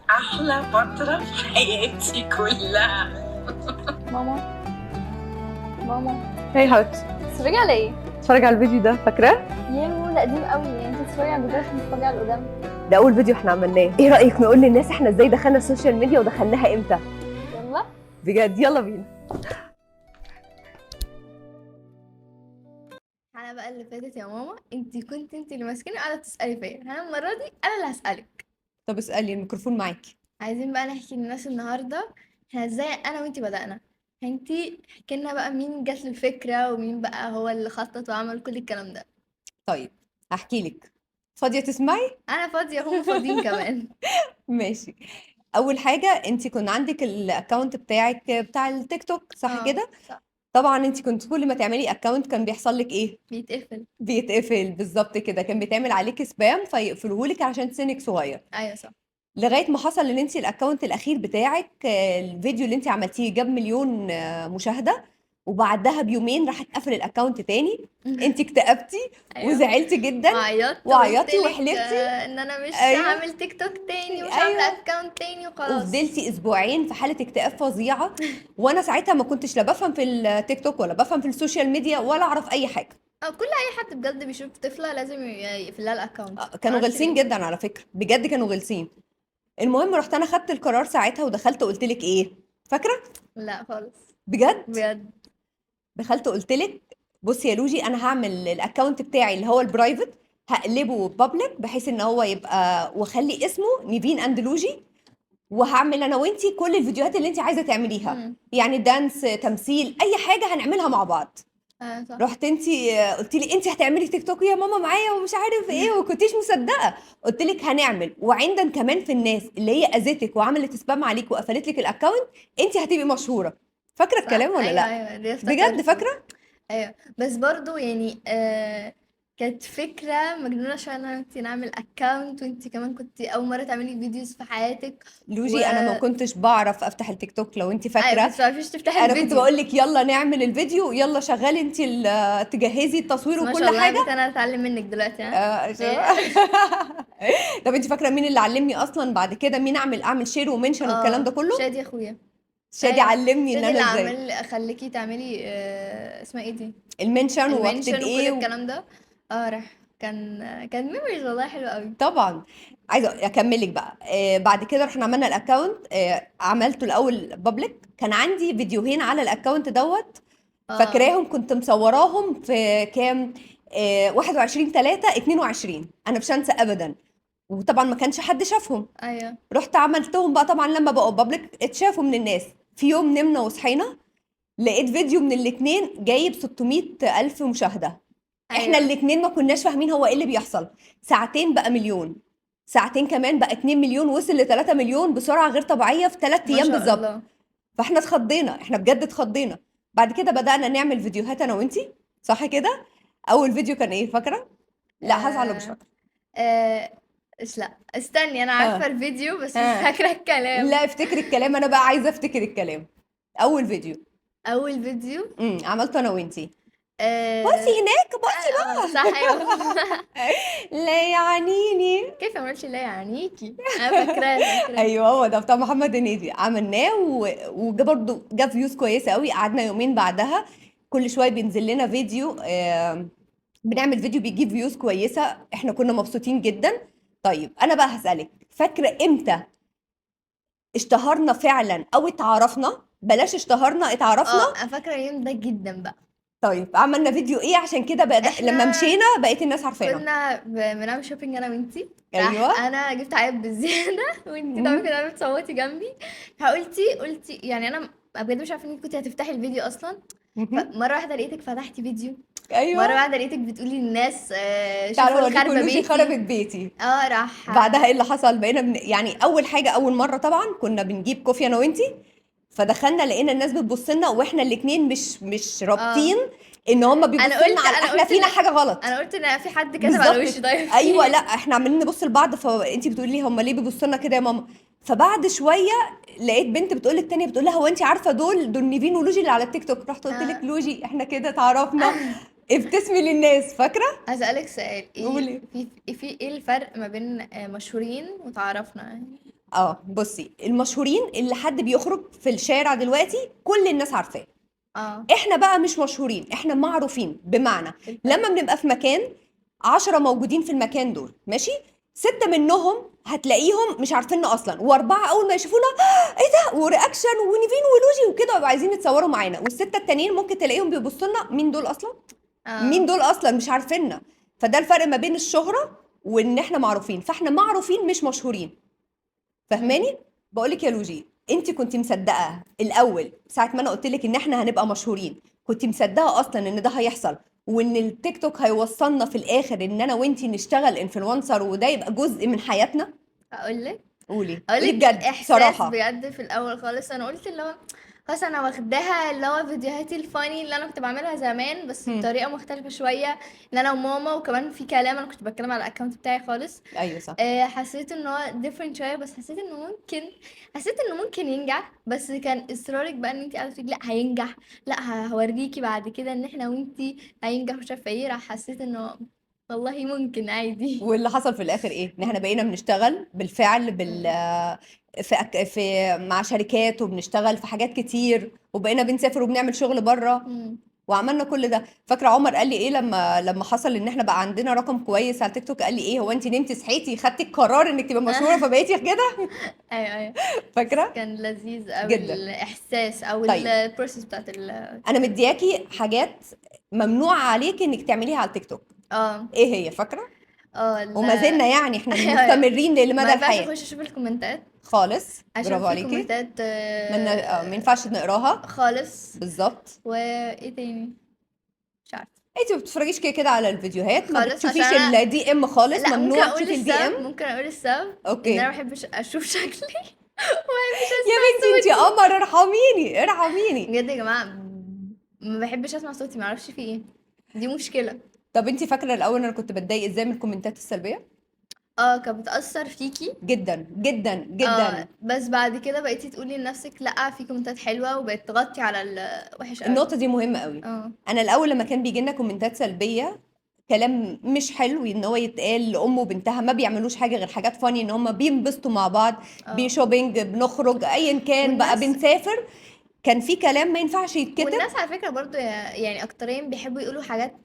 أحلى فترة في حياتي كلها. ماما ماما هاي حبيبتي، تتفرجي على ايه؟ اتفرج على الفيديو ده، فاكراه؟ ياه ده قديم قوي، يعني انت تتفرجي على الفيديو عشان تتفرجي على القدام. ده اول فيديو احنا عملناه. ايه رايك نقول للناس احنا ازاي دخلنا السوشيال ميديا ودخلناها امتى؟ يلا بجد يلا بينا. الحلقة بقى اللي فاتت يا ماما انت اللي ماسكاني قاعدة تسألي فيا، انا المرة دي انا اللي هسألك. طب اسالي، الميكروفون معاكي. عايزين بقى نحكي للناس النهاردة احنا ازاي انا وانتي بدأنا. انتي احكي لنا بقى مين جات له الفكرة ومين بقى هو اللي خطط وعمل كل الكلام ده. طيب هحكي لك، فاضيه تسمعي؟ انا فاضية هم فاضيين كمان. ماشي. اول حاجه، انت كان عندك الاكونت بتاعك بتاع التيك توك صح كده؟ صح طبعا انت كنت كل ما تعملي اكونت كان بيحصل لك ايه؟ بيتقفل. بيتقفل بالظبط كده، كان بيتعمل عليك سبام فيقفلوهولك عشان سنك صغير. ايوه صح. لغايه ما حصل ان انت الاكونت الاخير بتاعك الفيديو اللي انت عملتيه جاب مليون مشاهده، وبعدها بيومين راح اتقفل الاكونت تاني. انت اكتئبتي ايوه وزعلتي جدا وعيطت وعيطتي وقلتلك وحلفتي. ان انا مش ايوه هعمل تيك توك تاني ومش هعمل ايوه، اكونت تاني وخلاص. وفضلتي اسبوعين في حاله اكتئاب فظيعه. وانا ساعتها ما كنتش لا بفهم في التيك توك ولا بفهم في السوشيال ميديا ولا اعرف اي حاجه. أو كل اي حد بجد بيشوف طفله لازم يقفل لها الاكونت. كانوا غلسين جدا على فكره، بجد كانوا غلسين. المهم رحت انا خدت القرار ساعتها ودخلت قلت لك ايه؟ فاكره؟ لا خالص. بجد بجد. دخلت قلت لك بصي يا لوجي، انا هعمل الاكونت بتاعي اللي هو البرايفت هقلبه بابليك بحيث ان هو يبقى، واخلي اسمه نيفين اند لوجي، وهعمل انا وانتي كل الفيديوهات اللي انتي عايزه تعمليها، امم يعني دانس تمثيل اي حاجه هنعملها مع بعض. صح. رحت انتي قلت لي انتي هتعملي تيك توك يا ماما معايا ومش عارف ايه، وما كنتيش مصدقه. قلت لك هنعمل، وعندن كمان في الناس اللي هي اذتك وعملت سبام عليك وقفلت لك الاكونت انتي هتبقي مشهوره. فاكره الكلام صح ولا ايوه لا؟ ايوه دي بجد افتكرته. فاكره. ايوه بس برضو يعني كانت فكره مجنونه شويه ان انت نعمل اكونت وانت كمان كنت اول مره تعملي فيديوز في حياتك. و لوجي انا ما كنتش بعرف افتح التيك توك لو انت ايوه فاكره. بس ما فيش تفتحي انا كنت الفيديو. بقول لك يلا نعمل الفيديو، يلا شغلي انت تجهزي التصوير بس ما وكل شاء الله حاجه. بقيت انا اتعلم منك دلوقتي ها. إيه؟ طب انت فاكره مين اللي علمني اصلا بعد كده مين اعمل شير ومنشن والكلام ده كله؟ شادي اخويا. شادي ايوه علمني ان شادي انا اللي ازاي عمل خليكي تعملي اسمها ايه دي، المنشن واكتب المنشن وكل ايه الكلام ده. اه راح كان ميموريز والله حلوه قوي. طبعا. عايزه اكمل لك بقى. بعد كده رحنا عملنا الاكونت، عملته الاول بابليك. كان عندي فيديوهين على الاكونت دوت، اه فاكراهم كنت مصوراهم في كام، 21 3 22، انا مش هنسى ابدا. وطبعا ما كانش حد شافهم. ايوه رحت عملتهم بقى، طبعا لما بقوا بابليك اتشافوا من الناس. في يوم نمنا وصحينا لقيت فيديو من الاتنين جايب 600 ألف مشاهدة. احنا ايوه الاتنين ما كناش فاهمين هو ايه اللي بيحصل. ساعتين بقى مليون، ساعتين كمان بقى 2 مليون، وصل ل 3 مليون بسرعة غير طبيعية في 3 ما ايام شاء بالظبط. الله. فاحنا اتخضينا، احنا بجد اتخضينا. بعد كده بدأنا نعمل فيديوهات انا وانتي، صح كده؟ اول فيديو كان ايه فاكرة؟ لا هزعل لو مش آه فاكرة. آه لا استني انا عارفه ها الفيديو بس مش ها، فاكره لا الكلام. افتكر الكلام، انا بقى عايزة افتكر الكلام. اول فيديو اول فيديو عملته انا وانتي. بصي اه, هناك بصي صح ايوه. بقى. لا يعنيني. كيف ما عملتش لا يعنيكي انا فاكراه. ايوه هو ده بتاع محمد هنيدي، عملناه وجا برضه جاب فيوز كويسه قوي. قعدنا يومين بعدها كل شويه بينزل لنا فيديو، بنعمل فيديو بيجيب فيوز كويسه، احنا كنا مبسوطين جدا. طيب انا بقى هسألك، فاكره امتى اشتهرنا فعلا او اتعرفنا؟ بلاش اشتهرنا، اتعرفنا. انا فاكره اليوم ده جدا بقى. طيب عملنا فيديو ايه عشان كده بقى لما احنا مشينا بقيت الناس عارفانا؟ كنا بنعمل شوبينج انا وانتي. ايوه. راح انا جبت عيب بالزياده وانتي طبعا مم. كده قاعده بتصوتي جنبي. قلتي يعني انا بجد مش عارفه انك كنتي هتفتحي الفيديو اصلا. مهم. فمره واحده لقيتك فتحتي فيديو. مره ايوه. واحده لقيتك بتقولي للناس تعالوا شوفوا اوريكم الخربه لوجي بيتي. خربت بيتي. راح بعدها ايه اللي حصل؟ بقينا يعني اول حاجه اول مره طبعا كنا بنجيب كوفي انا وانتي، فدخلنا لقينا الناس بتبص لنا واحنا الاتنين مش اه رابطين ان هم بيبصوا لنا على انا احنا قلت فينا حاجه غلط. انا قلت ان في حد كتب على بالظبط. وشي طيب ايوه، لا فيه. احنا عمالين نبص لبعض، فانتي بتقولي لي هم ليه بيبصوا لنا كده يا ماما؟ فبعد شويه لقيت بنت بتقول لك تانية، بتقول لها هو انت عارفه دول نيفين ولوجي اللي على التيك توك؟ رحت قلت لك اه لوجي احنا كده اتعرفنا. ابتسمي للناس، فاكره؟ هسألك سؤال، قولي. ايه ايه الفرق ما بين مشهورين وتعرفنا يعني؟ بصي، المشهورين اللي حد بيخرج في الشارع دلوقتي كل الناس عارفاه. اه احنا بقى مش مشهورين، احنا معروفين. بمعنى الفرق. لما بنبقى في مكان 10 موجودين في المكان دول، ماشي، 6 منهم هتلاقيهم مش عارفيننا اصلا، و4 اول ما يشوفونا ايه ده، ورياكشن ونيفين ولوجي وكده، ويبقوا عايزين يتصوروا معانا. والستة التانيين ممكن تلاقيهم بيبصوا لنا، مين دول اصلا؟ مين اه دول اصلا؟ مش عارفيننا. فده الفرق ما بين الشهرة وان احنا معروفين. فاحنا معروفين مش مشهورين، فاهماني؟ بقولك يا لوجي، انت كنت مصدقه الاول ساعه ما انا قلت لك ان احنا هنبقى مشهورين؟ كنت مصدقه اصلا ان ده هيحصل، وان التيك توك هيوصلنا في الاخر ان انا وانتي نشتغل انفلونسر وده يبقى جزء من حياتنا؟ اقول لك قولي اقول قولي لك بجد احساس صراحه. بجد. في الاول خالص انا قلت اللي هو خلاص انا واخداها اللي هو فيديوهاتي الفاني اللي انا كنت بعملها زمان بس هم. بطريقه مختلفه شويه، ان انا وماما، وكمان في كلام انا كنت بتكلم على الاكونت بتاعي خالص. ايوه صح. حسيت ان هو different شويه، بس حسيت انه ممكن ينجح. بس كان اصرارك بقى ان انت قاعده تقولي لا هينجح، لا هوريكي بعد كده ان احنا وانتي هينجح مش عارفه ايه، راح حسيت انه والله ممكن عادي. واللي حصل في الاخر ايه؟ ان احنا بقينا بنشتغل بالفعل في مع شركات، وبنشتغل في حاجات كتير، وبقينا بنسافر وبنعمل شغل بره، مم. وعملنا كل ده. فاكره عمر قال لي ايه لما حصل ان احنا بقى عندنا رقم كويس على تيك توك؟ قال لي ايه؟ هو انت نمتي صحيتي خدتي القرار انك تبقى مشهوره فبقيتي كده؟ ايوه ايوه، بس فاكره؟ كان لذيذ قوي جدا. الاحساس او طيب البروسيس بتاعت انا الكتابه. مدياكي حاجات ممنوع عليكي انك تعمليها على التيك توك، اه ايه هي؟ فاكره؟ اه وما زلنا يعني احنا ايوه ايوه، مستمرين ما لمدى ينفعش الحياه اخش اشوف الكومنتات خالص. عشان برافو في عليكي. كومنتات ما ينفعش نقراها خالص. بالظبط. وايه تاني مش عارفه انت ما بتتفرجيش كده كده على الفيديوهات، ما خالص، عشان بتشوفيش انا الدي ام خالص، لا ممكن ممنوع اقول تشوفي الدي ام. السبب، ممكن اقول السبب ان انا ما اوكي. بحبش اشوف شكلي وما بحبش يا اسمع بنتي انت صوتي. قمر، ارحميني ارحميني. بجد يا جماعه ما بحبش اسمع صوتي، ما اعرفش في ايه، دي مشكله. طب انت فاكره الاول انا كنت بتضايق ازاي من الكومنتات السلبيه؟ كانت بتأثر فيكي. جدا جدا جدا. بس بعد كده بقيتي تقولي لنفسك لا في كومنتات حلوة، وبقيت تغطي على الوحش قوي. النقطه دي مهمه قوي. اه انا الاول لما كان بيجي لنا كومنتات سلبيه، كلام مش حلو ان هو يتقال لام وبنتها ما بيعملوش حاجه غير حاجات فاني، ان هم بينبسطوا مع بعض، اه بشوبينج، بنخرج، ايا كان بقى، والناس بنسافر، كان في كلام ما ينفعش يتكتب. والناس على فكرة برضو يعني اكترين بيحبوا يقولوا حاجات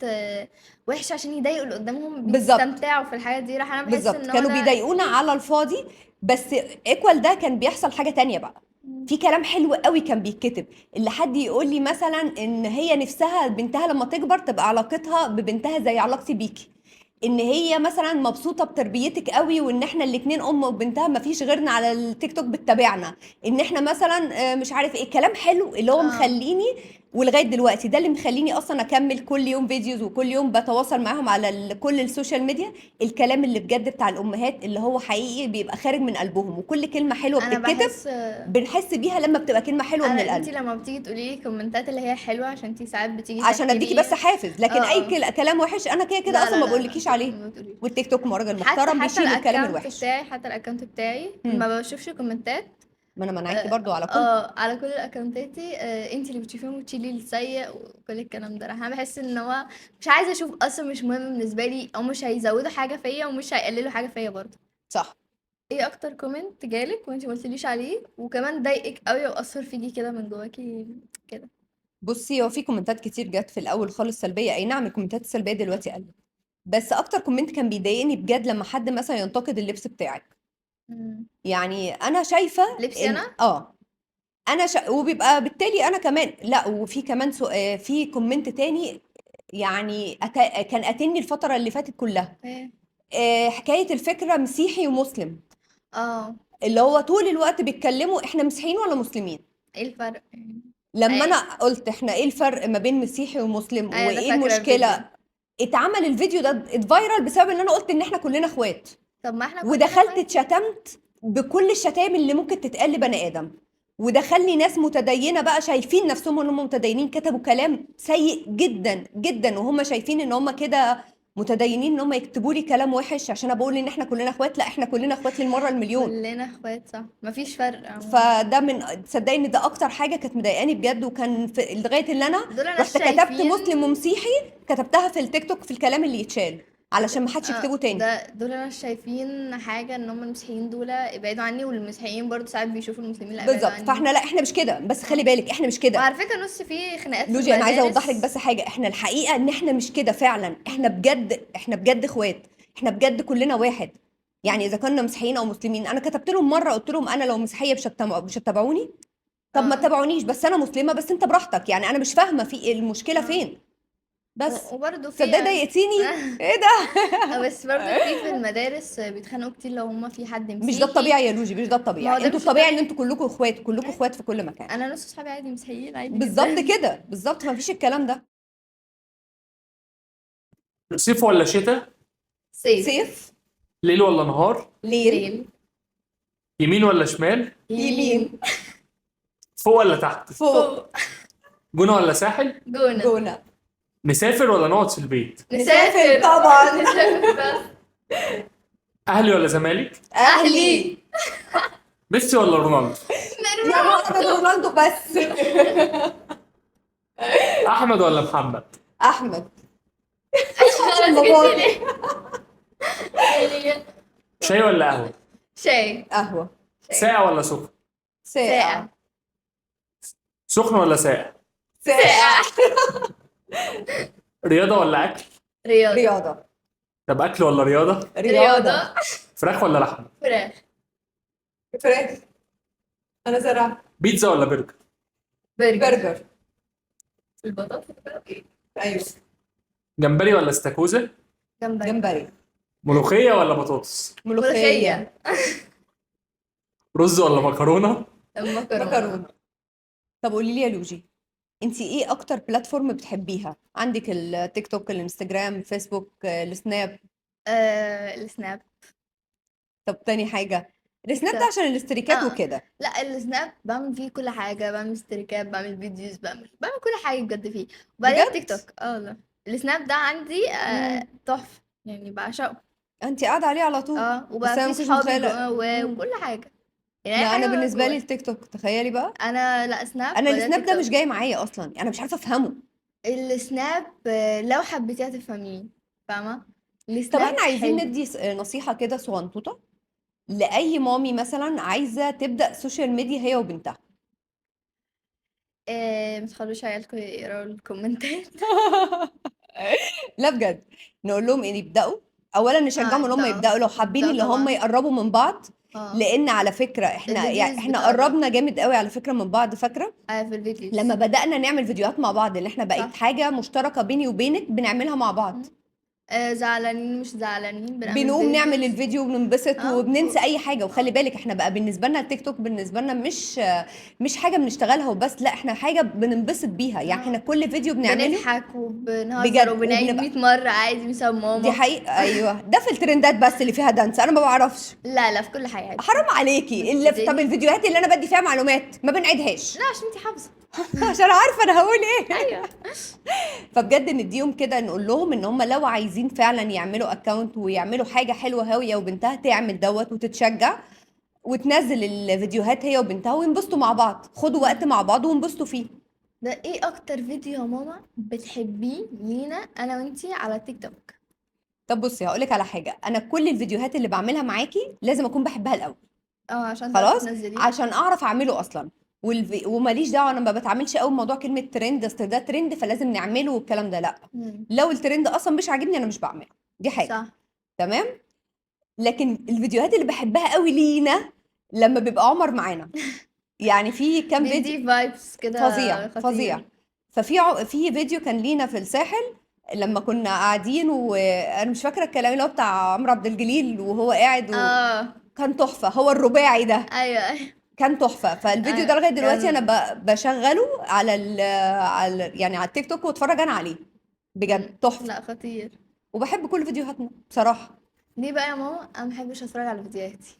وحشة عشان يضايقوا اللي قدامهم، بالظبط بيستمتعوا في الحاجات دي. راح انا بحس بالظبط، ان هو كانوا ده بيضايقونا على الفاضي. بس ايكوال ده كان بيحصل حاجة تانية بقى، في كلام حلو قوي كان بيتكتب، اللي حد يقول لي مثلا ان هي نفسها بنتها لما تكبر تبقى علاقتها ببنتها زي علاقتي بيكي، ان هي مثلا مبسوطه بتربيتك قوي، وان احنا الاتنين ام وبنتها ما فيش غيرنا على التيك توك بتتابعنا، ان احنا مثلا مش عارف ايه، كلام حلو اللي هو اه مخليني. ولغايه دلوقتي ده اللي مخليني اصلا اكمل كل يوم فيديوز، وكل يوم بتواصل معاهم على كل السوشيال ميديا. الكلام اللي بجد بتاع الامهات اللي هو حقيقي بيبقى خارج من قلبهم، وكل كلمه حلوه انا بتتكتب بحس بنحس بيها لما بتبقى كلمه حلوه من انتي القلب. لما بتيجي تقولي لي كومنتات اللي هي حلوة، عشان انتي ساعات بتيجي عشان تحكي اديكي بس لي. حافز، لكن اه اي اه كلام وحش انا كده كده لا اصلا لا ما لا بقولكيش لا عليه. ما بتقوليش. والتيك توك راجل حتى محترم بيشيل الكلام الاكونت الوحش. بتاعي، هم. ما بشوفش كومنتات. ما انا منعاكي برضو على كل. على كل الاكونتاتي. انت اللي بتشوفيهم وتشيلي السيء وكل الكلام ده. انا بحس ان هو مش عايزه اشوف اصلا، مش مهم بالنسبه لي، او مش هيزودوا حاجه فيا ومش هيقللوا حاجه فيا برضه. صح. ايه اكتر كومنت جالك وانت ما قلتليش عليه وكمان ضايقك قوي واثر فيكي كده من جواكي كده؟ بصي، هو في كومنتات كتير جت في الاول خالص سلبيه، اي نعم الكومنتات السلبيه دلوقتي قلت، بس اكتر كومنت كان بيضايقني بجد لما حد مثلا ينتقد اللبس بتاعك. مم. يعني انا شايفه لبسي ان انا. وبيبقى بالتالي انا كمان لا، وفي كمان في كومنت تاني، يعني كان قاتلني الفتره اللي فاتت كلها. ايه. حكايه الفكره مسيحي ومسلم، اه اللي هو طول الوقت بيتكلموا احنا مسيحيين ولا مسلمين. ايه الفرق؟ لما انا ايه. قلت احنا ايه الفرق ما بين مسيحي ومسلم ايه، انا وايه فاكره الفيديو. المشكله، اتعمل الفيديو ده اتفايرال بسبب ان انا قلت ان احنا كلنا اخوات، طب ما احنا كلنا ودخلت اخوات. اتشتمت بكل الشتائم اللي ممكن تتقال لبني ادم. ودخلني ناس متدينه بقى شايفين نفسهم ان هم متدينين كتبوا كلام سيء جدا جدا، وهم شايفين ان هم كده متدينين، ان هم يكتبوا لي كلام وحش عشان انا بقول ان احنا كلنا اخوات. لا، احنا كلنا اخوات للمره المليون. كلنا اخوات صح، مفيش فرق عموما. فده من تصدقي ان ده اكتر حاجه كانت مضايقاني بجد، وكان لغايه اللي انا دول ناس رحت كتبت شايفين. مسلم ومسيحي، كتبتها في التيك توك في الكلام اللي يتشال علشان ما حدش يكتبه تاني. دول انا شايفين حاجه ان هم المسيحيين دول ابعدوا عني، والمسيحيين برضو ساعات بيشوفوا المسلمين لا ابعدوا بالظبط، عني. فاحنا لا احنا مش كده، بس خلي بالك احنا مش كده. وعلى فكره نص في خناقات في لوجي انا عايزه المدارس. اوضح لك بس حاجه، احنا الحقيقه ان احنا مش كده فعلا، احنا بجد اخوات، احنا بجد كلنا واحد. يعني اذا كنا مسيحيين او مسلمين، انا كتبت لهم مره قلت لهم انا لو مسيحيه مش هتتابعوني. طب ما تتابعونيش، بس انا مسلمه، بس انت براحتك. يعني انا مش فاهمه في المشكله فين. بس وبرضو في صدق ضايقتيني. ايه ده؟ بس برضو في المدارس بيتخانقوا كتير لو هم في حد مسيحي. مش ده الطبيعي يا لوجي، مش ده ما هو الطبيعي. ده انتوا مش الطبيعي ان الطبيعي. انتوا كلكم اخوات، كلكم اخوات في كل مكان. انا نص صحابي عادي مسيحيين عادي بالظبط جدا. كده، بالظبط، ما فيش الكلام ده. صيف ولا شتاء؟ صيف. ليل ولا نهار؟ ليل. يمين ولا شمال؟ يمين. فوق ولا تحت؟ فوق. جونة ولا ساحل؟ جونة. نسافر ولا نقعد في البيت؟ نسافر طبعا. نسافر بس. اهلي ولا زمالك؟ اهلي. ميسي ولا رونالدو؟ يا محمد رونالدو بس. احمد ولا محمد؟ احمد. شاي ولا قهوه؟ شاي. قهوة. ساقع ولا سخن؟ ساقع. سخن ولا ساقع؟ ساقع. رياضه ولا اكل؟ رياضة. طب اكل ولا رياضه؟ رياضة. فراخ ولا لحمه؟ فراخ. انا زرع. بيتزا ولا برجر؟ برجر. البطاطس. ايوه. جمبري ولا استاكوزا؟ جمبري. ملوخيه ولا بطاطس؟ ملوخية. رز ولا مكرونه؟ مكرونة. طب قولي لي يا لوجي، انتي ايه اكتر بلاتفورم بتحبيها؟ عندك التيك توك، الانستجرام، فيسبوك، السناب؟ السناب. طب تاني حاجة؟ السناب ده سناب. عشان الاستريكات وكده. لا السناب بعمل فيه كل حاجه، بعمل استريكات، بعمل فيديوز، بعمل كل حاجه بجد فيه. وبعدين بجد؟ التيك توك لا السناب ده عندي تحفه يعني بعشقه. انتي قاعدة عليه على طول. بس وبقى انا في مكنتش صحابي متخيلة. وكل حاجه يعني أي لا انا حاجة بالنسبة لي جوه. التيك توك، تخيلي بقى. انا لا سناب انا ولا السناب تيك ده توك. مش جاي معايا اصلا، انا مش عارفة افهمه. السناب لو حبيتيها تفهميه، فاهمه؟ طب السناب احنا عايزين حلو. ندي نصيحة كده صغنطوطة لأي مامي مثلا عايزة تبدأ سوشيال ميديا هي وبنتها. ما تخلوش عيالكم يقراوا الكومنتات. لا بجد، نقول لهم ان يبدأوا. اولا نشجعهم ان هم يبدأوا لو حابين اللي هم طبعا. يقربوا من بعض. اه لان على فكرة احنا الفيديوز احنا بتقرب. قربنا جامد قوي على فكرة من بعض، فاكرة في الفيديوز لما بدأنا نعمل فيديوهات مع بعض، اللي احنا بقت صح. حاجة مشتركة بيني وبينك بنعملها مع بعض. زعلانين مش زعلانين بنقوم نعمل فيديوز. الفيديو وبننبسط وبننسى اي حاجه. وخلي بالك احنا بقى بالنسبه لنا التيك توك بالنسبه لنا مش حاجه بنشتغلها وبس، لا احنا حاجه بننبسط بيها. يعني احنا كل فيديو بنعمله بنضحك بجد وبنهزر وبنعيد 100 مرة عادي مثل دي ماما. حقيقه. ايوه ده في الترندات بس اللي فيها دانس، انا ما بعرفش. لا في كل حاجة عادي. حرام عليكي اللي في. طب الفيديوهات اللي انا بدي فيها معلومات ما بنعيدهاش. لا عشان انتي حافظة. عشان عارفه انا هقول ايه. ايوه. فبجد نديهم كده، نقول لهم ان هم لو عايزين فعلا يعملوا اكونت ويعملوا حاجه حلوه هي وبنتها تعمل دوت وتتشجع وتنزل الفيديوهات هي وبنتها وينبسطوا مع بعض. خدوا وقت مع بعض وانبسطوا فيه. ده ايه اكتر فيديو يا ماما بتحبيه لينا انا وانتي على التيك توك؟ طب بصي هقولك على حاجه، انا كل الفيديوهات اللي بعملها معاكي لازم اكون بحبها الاول. عشان تعرفي خلاص تنزليه. عشان اعرف اعمله اصلا. وماليش دعوه، انا ما بتعاملش قوي بموضوع كلمه ترند، اصل ده ترند فلازم نعمله والكلام ده، لا. لو الترند اصلا مش عاجبني انا مش بعمله، دي حاجه صح. تمام. لكن الفيديوهات اللي بحبها قوي لينا لما بيبقى عمر معانا. يعني في كام فيديو بيدي فايبس كده فظيع خطير. فظيع. في فيديو كان لينا في الساحل لما كنا قاعدين، وانا مش فاكره الكلام اللي هو بتاع عمرو عبد الجليل وهو قاعد كان تحفه. هو الرباعي ده ايوه كان تحفه. فالفيديو ده لغايه دلوقتي كان- انا بشغله على يعني على التيك توك واتفرج انا عليه. بجد تحفه. لا خطير. وبحب كل فيديوهاتنا بصراحه. ليه بقى يا ماما انا ما بحبش اتفرج على فيديوهاتي؟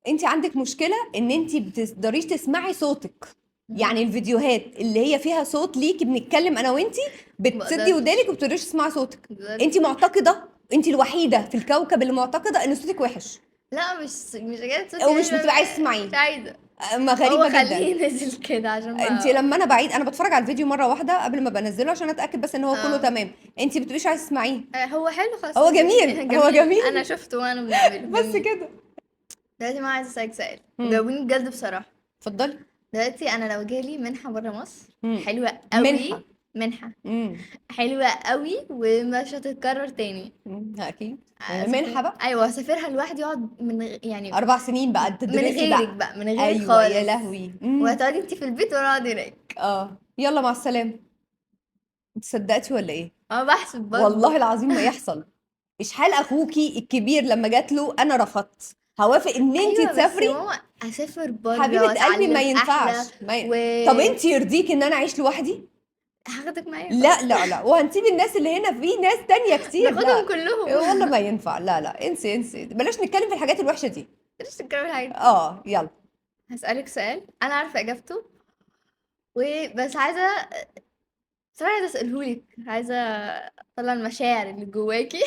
انت عندك مشكله ان انت بتقدريش تسمعي صوتك. يعني الفيديوهات اللي هي فيها صوت ليكي بنتكلم انا وانتي بتسدي بقدرش. ودانك وبتقدريش تسمعي صوتك. بقدرش. انت معتقده، انت الوحيده في الكوكب اللي معتقده ان صوتك وحش لا مش جايه صوتي او مش يعني بتبقى عايزه تسمعيه. مش عايزه. ما هو غريبه جدا. خليه ينزل كده عشان انت ما لما انا بتفرج على الفيديو مره واحده قبل ما بنزله عشان اتاكد بس ان هو كله اه تمام. انت بتبقيش عايزه تسمعيه. هو حلو خلاص هو اوكي جميل، هو جميل انا جميل. شفته وانا بنعمله بس جميل. كده. دلوقتي ما عايزه اسالك سؤال مم. وجاوبيني بجد بصراحه. اتفضلي. دلوقتي انا لو جالي منحه بره مصر مم. حلوه منحه. قوي، منحه مم. حلوه قوي ومش هتتكرر تاني، اكيد اسافر منحه بقى. ايوه اسافرها لوحدي اقعد يعني 4 سنين بقى من تدرسي غيرك بقى. بقى، من غيرك ايوه يا خالص، لهوي. وهتقعدي انتي في البيت وانا اقعد هناك. يلا مع السلامه. انت صدقتي ولا ايه؟ انا بحسب والله برضه. العظيم ما يحصل. اشحال اخوكي الكبير لما جات له انا رفضت. هوافق ان انت ايوه بس يا تسافري. ماما اسافر بره حبيبه قلبي ما واتعلم احلى ينفعش طب انت يرضيك ان انا اعيش لوحدي؟ وهاخدك معايا لا خلاص لا لا، وهنسيب الناس اللي هنا، في ناس تانية كتير. ناخدهم لا كلهم والله ما ينفع. لا لا، انسي انسي، بلاش نتكلم في الحاجات الوحشه دي. ليش تتكلمي الحاجات دي؟ يلا. هسألك سؤال انا عارفه اجابته وبس عايزه، صراحه عايزه اسالهولك، عايزه اطلع المشاعر اللي جواكي.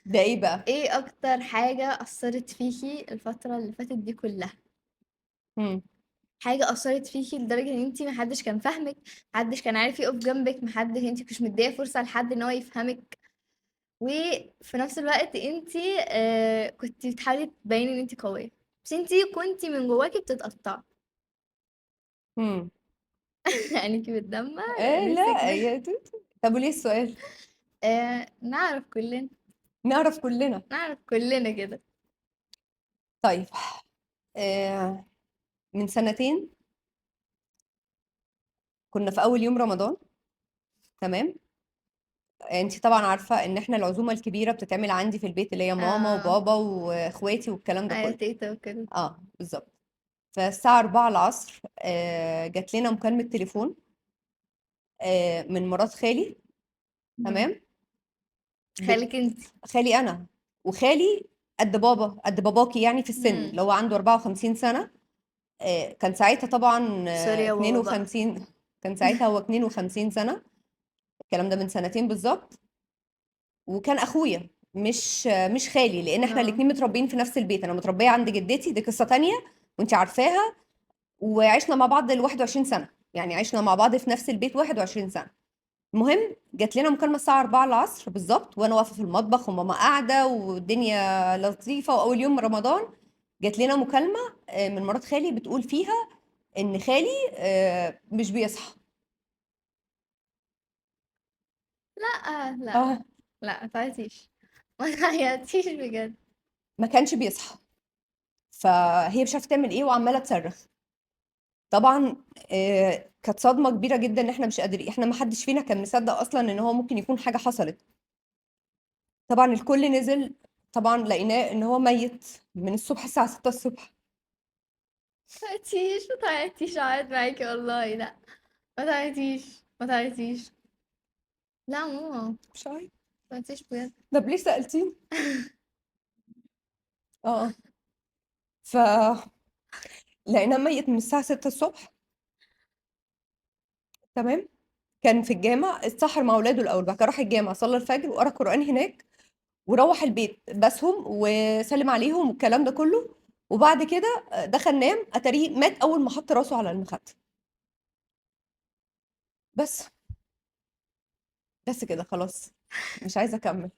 ده ايه بقى؟ ايه اكتر حاجه اثرت فيكي الفتره اللي فاتت دي كلها؟ مم. حاجة أثّرت فيكِ لدرجة إن أنتِ ما حدش كان فاهمِك، ما حدش كان عارف يقف جنبِك، ما حد أنتِ مش مديّة فرصة لحد إن هو يفهمِك، وفي نفس الوقت أنتِ كنتِ بتحاولي تبيّني إن أنتِ قوية، بس أنتِ كنتِ من جواكِ بتتقطّعي. مم. عينيكِ بتدمّع، نِفسِك لا يا توتو. طب وليه السؤال؟ نعرف كلّنا، نعرف كلنا. نعرف كلّنا كده. طيب. آه من سنتين كنا في اول يوم رمضان. تمام. انت طبعا عارفه ان احنا العزومه الكبيره بتتعمل عندي في البيت، اللي هي ماما آه، وبابا واخواتي والكلام ده أيوه كله. تيتة وكده. بالظبط. فالساعه 4 العصر جات لنا مكالمه تليفون من مرات خالي. إمم، تمام. خالِك أنتِ. خالي انا وخالي قد باباكي يعني في السن، إمم، اللي هو عنده 54 سنه. كان ساعتها طبعا سوري يا بابا بقى. 52. كان ساعتها هو 52 سنه. الكلام ده من سنتين بالظبط. وكان اخويا مش خالي، لان احنا آه، الاتنين متربيين في نفس البيت. انا متربيه عند جدتي، دي قصه تانية وانت عارفاها. وعشنا مع بعض ال 21 سنه، يعني عشنا مع بعض في نفس البيت 21 سنه. المهم جات لنا مكالمه الساعه 4 العصر بالظبط، وانا واقفه في المطبخ وماما قاعده والدنيا لطيفه، واول يوم رمضان جات لنا مكالمه من مرات خالي بتقول فيها ان خالي مش بيصحى. لأ، لأ، اه لأ ما تعيطيش، ما تعيطيش بجد. ما كانش بيصحى. فهي مش عارفه تعمل ايه وعماله تصرخ. طبعا كانت صدمه كبيره جدا ان احنا مش قادرين، احنا ما حدش فينا كان مصدق اصلا ان هو ممكن يكون حاجه حصلت. طبعا الكل نزل. طبعا لقيناه ان هو ميت من الصبح الساعه 6 الصبح. تعيطيش، ما تعيطيش هاعيط معاكِ والله لأ، ما تعيطيش، ما تعيطيش. لأ ماما، ما مش عارف. تعيطيش بجد. طب ليه سالتيني؟ اه ف لقيناه ميت من الساعه 6 الصبح. تمام. كان في الجامع اتسحر مع اولاده الاول، بعد كده راح الجامع صلى الفجر وقرا قران هناك، وروح البيت بسهم وسلم عليهم والكلام ده كله. وبعد كده دخل نام، اتاريه مات اول ما حط راسه على المخده. بس كده خلاص. مش عايزه اكمل.